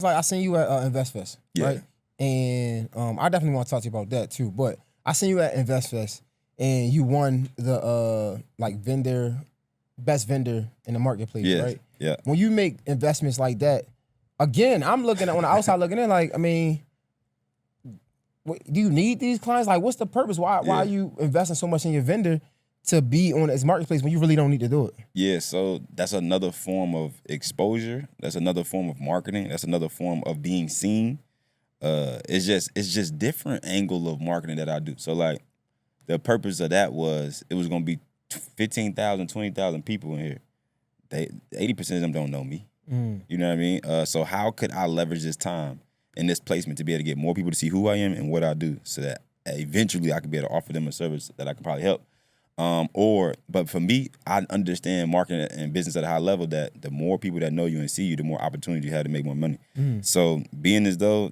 like I seen you at InvestFest, right? And I definitely want to talk to you about that too. But I seen you at InvestFest, and you won the best vendor in the marketplace, right? Yeah. When you make investments like that, again, I'm looking at on the outside looking in, like, I mean, do you need these clients? Like, what's the purpose? Why are you investing so much in your vendor to be on this marketplace when you really don't need to do it? Yeah, so that's another form of exposure. That's another form of marketing. That's another form of being seen. It's just different angle of marketing that I do. So like the purpose of that was it was gonna be 15,000, 20,000 people in here. 80% of them don't know me. You know what I mean? So how could I leverage this time and this placement to be able to get more people to see who I am and what I do, so that eventually I could be able to offer them a service that I can probably help. But for me, I understand marketing and business at a high level that the more people that know you and see you, the more opportunity you have to make more money. So being as though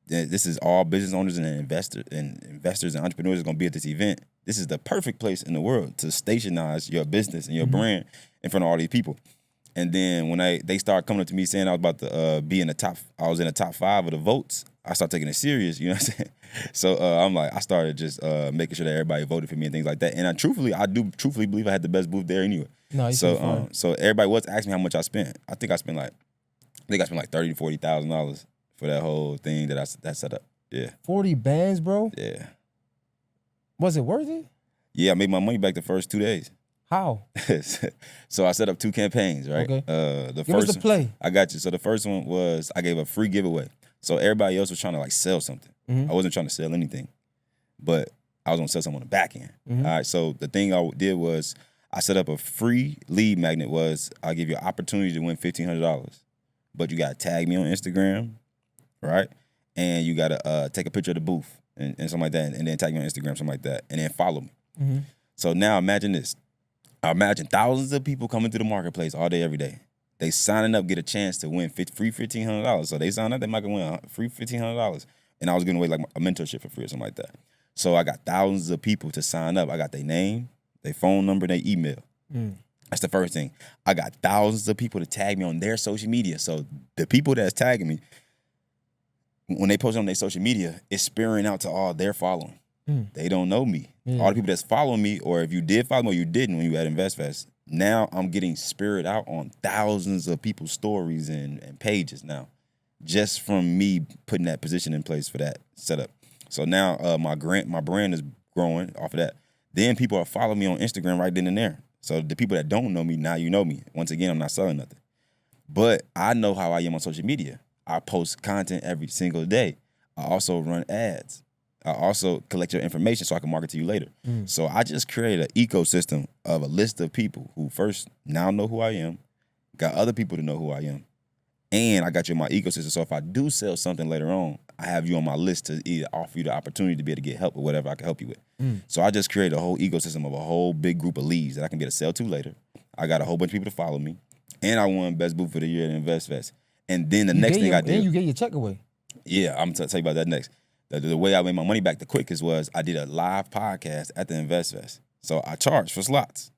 this is all business owners and investors and entrepreneurs are going to be at this event, this is the perfect place in the world to stationize your business and your brand in front of all these people. And then when they started coming up to me saying I was about to be in the top 5 of the votes, I started taking it serious, you know what I'm saying? So I'm like, I started just making sure that everybody voted for me and things like that. And I do truthfully believe I had the best booth there anyway. No, so everybody was asking me how much I spent. I think I spent like $30,000 to $40,000 for that whole thing that set up. Yeah. 40 bands, bro? Yeah. Was it worth it? Yeah, I made my money back the first 2 days. How? So I set up 2 campaigns, right? Okay. Give us the play. I got you. So the first one was I gave a free giveaway. So everybody else was trying to like sell something. I wasn't trying to sell anything, but I was gonna sell something on the back end. All right. So the thing I did was I set up a free lead magnet. I'll give you an opportunity to win $1,500, but you gotta tag me on Instagram, right? And you gotta take a picture of the booth and something like that, and then tag me on Instagram, something like that, and then follow me. So now imagine this. I imagine thousands of people coming through the marketplace all day, every day. They signing up, get a chance to win free $1,500. So they sign up, they might win free $1,500. And I was giving away like a mentorship for free or something like that. So I got thousands of people to sign up. I got their name, their phone number, their email. That's the first thing. I got thousands of people to tag me on their social media. So the people that's tagging me, when they post it on their social media, it's spearing out to all their following. They don't know me. All the people that's following me, or if you did follow me or you didn't when you were at InvestFest, now I'm getting spirit out on thousands of people's stories and pages now, just from me putting that position in place for that setup. So now my brand is growing off of that. Then people are following me on Instagram right then and there. So the people that don't know me, now you know me. Once again, I'm not selling nothing. But I know how I am on social media. I post content every single day. I also run ads. I also collect your information so I can market to you later. So I just created an ecosystem of a list of people who first now know who I am, got other people to know who I am, and I got you in my ecosystem. So if I do sell something later on, I have you on my list to either offer you the opportunity to be able to get help or whatever I can help you with. So I just created a whole ecosystem of a whole big group of leads that I can be able to sell to later. I got a whole bunch of people to follow me, and I won Best Booth for the Year at InvestFest. And then the next thing I did. And you get your check away. Yeah, I'm going to tell you about that next. The way I made my money back the quickest was I did a live podcast at the InvestFest. So I charged for slots.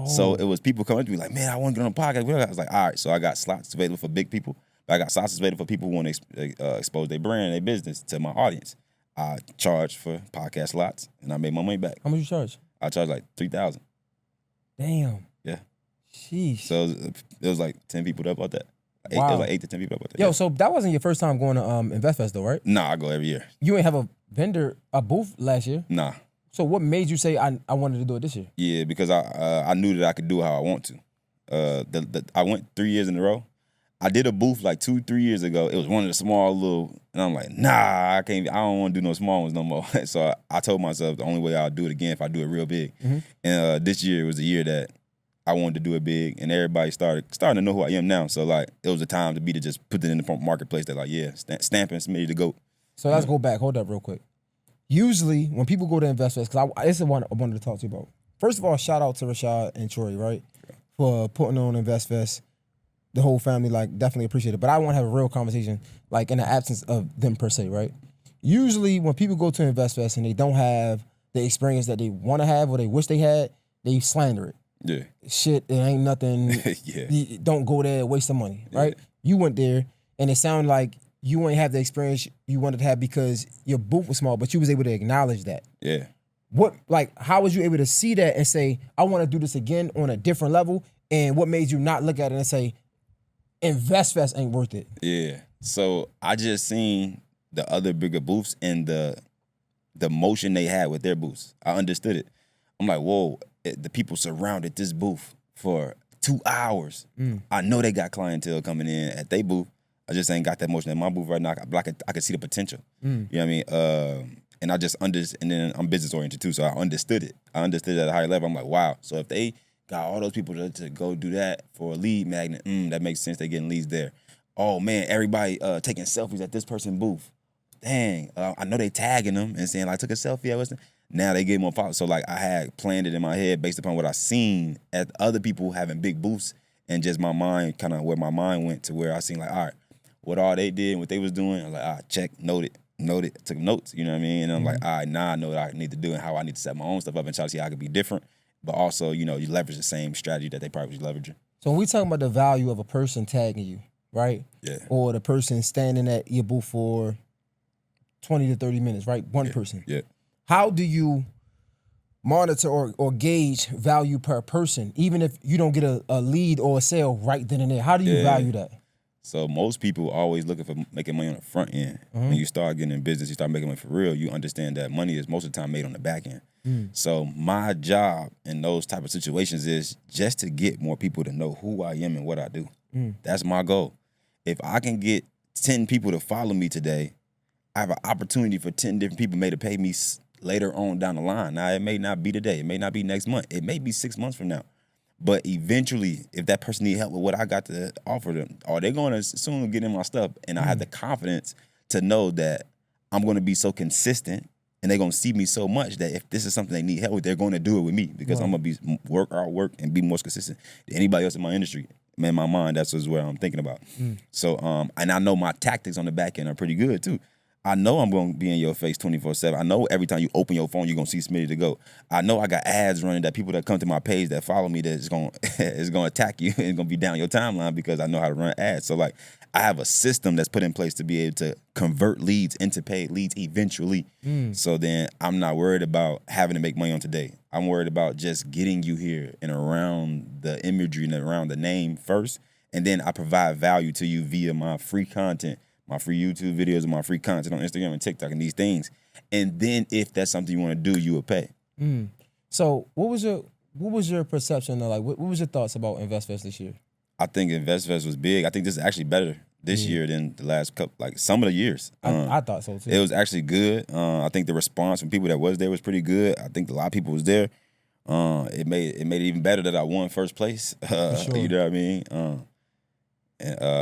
So it was people coming to me like, man, I want to get on a podcast. I was like, all right. So I got slots available for big people. But I got slots available for people who want to expose their brand, their business to my audience. I charged for podcast slots, and I made my money back. How much you charge? I charged like $3,000. Damn. Yeah. Sheesh. So it was like 10 people that bought that. It was like 8 to 10 people that bought that. Yo, so that wasn't your first time going to InvestFest though, right? Nah, I go every year. You ain't have a booth last year? Nah. So what made you say I wanted to do it this year? Yeah, because I knew that I could do it how I want to. I went 3 years in a row. I did a booth like 2-3 years ago. It was one of the small little, and I'm like, nah, I don't want to do no small ones no more. So I told myself the only way I'll do it again if I do it real big. And this year was the year that I wanted to do it big, and everybody starting to know who I am now. So like, it was a time to just put it in the marketplace that like, yeah, stamping SmittyDaGoat. So let's go back. Hold up real quick. Usually when people go to InvestFest, because this is one I wanted to talk to you about. First of all, shout out to Rashad and Troy, right, for putting on InvestFest. The whole family, like, definitely appreciate it. But I want to have a real conversation, like, in the absence of them per se, right? Usually when people go to InvestFest and they don't have the experience that they want to have or they wish they had, they slander it. Yeah. Shit, it ain't nothing. Yeah. Don't go there, waste the money, right? Yeah. You went there and it sounded like you ain't have the experience you wanted to have because your booth was small, but you was able to acknowledge that. Yeah. How was you able to see that and say, I want to do this again on a different level? And what made you not look at it and say, InvestFest ain't worth it? Yeah. So I just seen the other bigger booths and the motion they had with their booths. I understood it. I'm like, whoa, the people surrounded this booth for 2 hours. I know they got clientele coming in at their booth. I just ain't got that motion at my booth right now. But I could see the potential. You know what I mean? And I just understood, and then I'm business oriented too, so I understood it. I understood it at a higher level. I'm like, wow. So if they got all those people to go do that for a lead magnet, that makes sense. They're getting leads there. Oh man, everybody taking selfies at this person's booth. Dang, I know they tagging them and saying like, took a selfie. Now they get more followers. So like I had planned it in my head based upon what I seen at other people having big booths, and just my mind, kind of where my mind went to where I seen like, all right, what all they did, what they was doing. I was like, all right, check, noted, took notes, you know what I mean? And I'm like, all right, now I know what I need to do and how I need to set my own stuff up and try to see how I could be different. But also, you leverage the same strategy that they probably was leveraging. So when we talking about the value of a person tagging you, right? Yeah. Or the person standing at your booth for 20 to 30 minutes, right? One person. Yeah. How do you monitor or gauge value per person, even if you don't get a lead or a sale right then and there? How do you value that? So most people always looking for making money on the front end. When you start getting in business, you start making money for real, you understand that money is most of the time made on the back end. So my job in those type of situations is just to get more people to know who I am and what I do. That's my goal. If I can get 10 people to follow me today, I have an opportunity for 10 different people to pay me later on down the line. Now, it may not be today. It may not be next month. It may be 6 months from now. But eventually, if that person need help with what I got to offer them, or they're going to soon get in my stuff, and I have the confidence to know that I'm going to be so consistent, and they're going to see me so much that if this is something they need help with, they're going to do it with me, because I'm going to be work and be more consistent than anybody else in my industry. In my mind, that's where I'm thinking about. So, and I know my tactics on the back end are pretty good too. I know I'm going to be in your face 24/7. I know every time you open your phone, you're going to see SmittyDaGoat. I know I got ads running that people that come to my page that follow me that is going to attack you and going to be down your timeline because I know how to run ads. So like I have a system that's put in place to be able to convert leads into paid leads eventually. So then I'm not worried about having to make money on today. I'm worried about just getting you here and around the imagery and around the name first. And then I provide value to you via my free content, my free YouTube videos, and my free content on Instagram and TikTok and these things. And then if that's something you want to do, you will pay. So what was your perception of, like, what was your thoughts about InvestFest this year? I think InvestFest was big. I think this is actually better this year than the last couple, like some of the years. I thought so too. It was actually good. I think the response from people that was there was pretty good. I think a lot of people was there. It made it even better that I won first place. Sure. You know what I mean?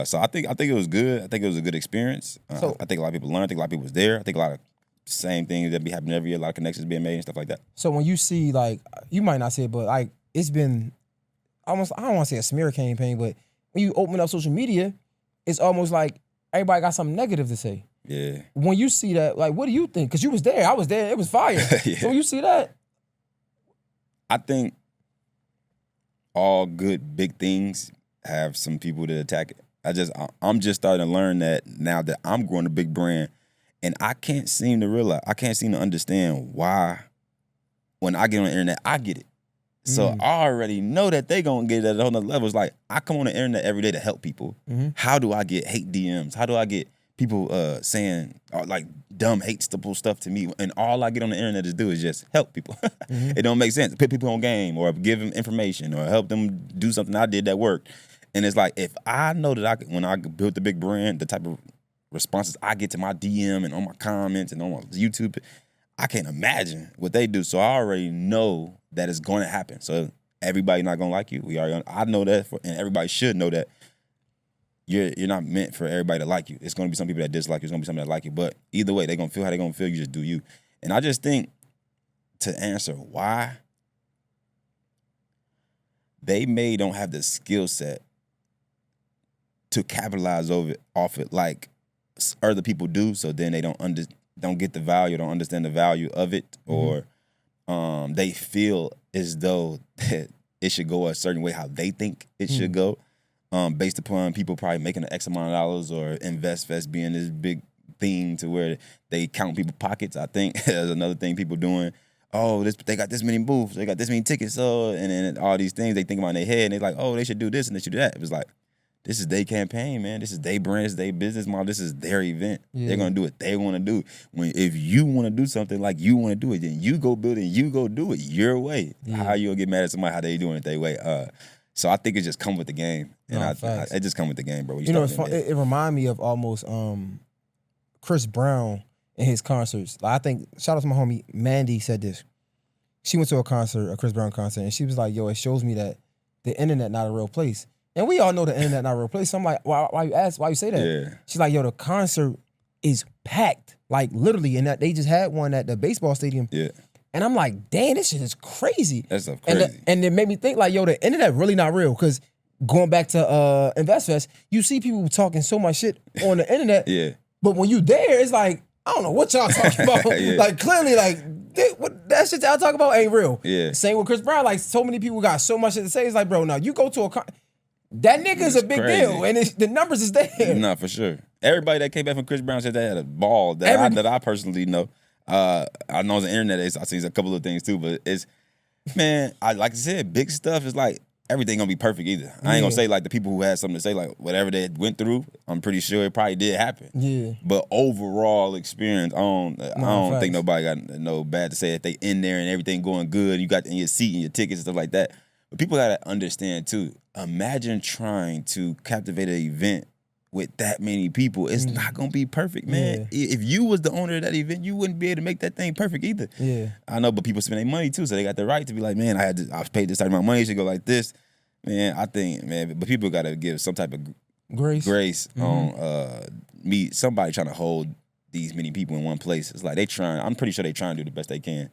So I think it was good. I think it was a good experience. I think a lot of people learned. I think a lot of people was there. I think a lot of same things that be happening every year. A lot of connections being made and stuff like that. So when you see, like, you might not say it, but like it's been almost, I don't want to say a smear campaign, but when you open up social media, it's almost like everybody got something negative to say. Yeah. When you see that, like, what do you think? Because you was there. I was there. It was fire. Yeah. So when you see that, I think all good big things have some people to attack it. I'm just starting to learn that now that I'm growing a big brand, and I can't seem to understand why when I get on the internet, I get it. So I already know that they gonna get it at a whole nother level. It's like I come on the internet every day to help people. How do I get hate DMs? How do I get people saying like dumb hateful stuff to me? And all I get on the internet to do is just help people. It don't make sense. Put people on game or give them information or help them do something I did that worked. And it's like, if I know that when I built the big brand, the type of responses I get to my DM and on my comments and on my YouTube, I can't imagine what they do. So I already know that it's going to happen. So everybody not going to like you. I know that, and everybody should know that you're not meant for everybody to like you. It's going to be some people that dislike you. It's going to be some that like you. But either way, they're going to feel how they're going to feel. You just do you. And I just think, to answer why, they don't have the skill set to capitalize off it like other people do. So then they don't get the value, don't understand the value of it, or they feel as though that it should go a certain way how they think it should go. based upon people probably making an X amount of dollars or InvestFest being this big thing to where they count people's pockets. I think there's another thing people doing. Oh, they got this many booths, they got this many tickets, and then all these things they think about in their head, and they're like, oh, they should do this and they should do that. It was like, this is their campaign, man. This is their brand, this is their business model, this is their event. Yeah. They're gonna do what they want to do. If you want to do something like you want to do it, then you go build it and you go do it your way. Yeah. How you gonna get mad at somebody how they doing it their way? So I think it just come with the game, and it just come with the game, bro. You know, it's fun. It remind me of almost Chris Brown in his concerts. Like, I think, shout out to my homie Mandy said this. She went to a Chris Brown concert, and she was like, yo, it shows me that the internet not a real place. And we all know the internet not a real place. So I'm like, why you say that? Yeah. She's like, yo, the concert is packed. Like, literally, and that they just had one at the baseball stadium. Yeah. And I'm like, damn, this shit is crazy. That's crazy. And it made me think, like, yo, the internet really not real. Because going back to InvestFest, you see people talking so much shit on the internet. Yeah. But when you there, it's like, I don't know what y'all talking about. Yeah. Like, clearly, like, that shit y'all talking about ain't real. Yeah. Same with Chris Brown. Like, so many people got so much shit to say. It's like, bro, now you go to that nigga's a big deal, and the numbers is there. No, for sure. Everybody that came back from Chris Brown said they had a ball that I personally know. I know it's the internet. I've seen a couple of things too, but it's, man, like I said, big stuff is like, everything gonna be perfect either. I ain't gonna say like the people who had something to say, like whatever they went through, I'm pretty sure it probably did happen. Yeah. But overall experience, I don't think nobody got no bad to say if they in there and everything going good, you got in your seat and your tickets and stuff like that. But people gotta understand too, imagine trying to captivate an event with that many people. It's not gonna be perfect, man. Yeah. If you was the owner of that event, you wouldn't be able to make that thing perfect either. Yeah. I know, but people spend their money too, so they got the right to be like, man, I paid this amount of money, it should go like this. Man, I think, man, but people gotta give some type of grace on somebody trying to hold these many people in one place. It's like I'm pretty sure they trying to do the best they can.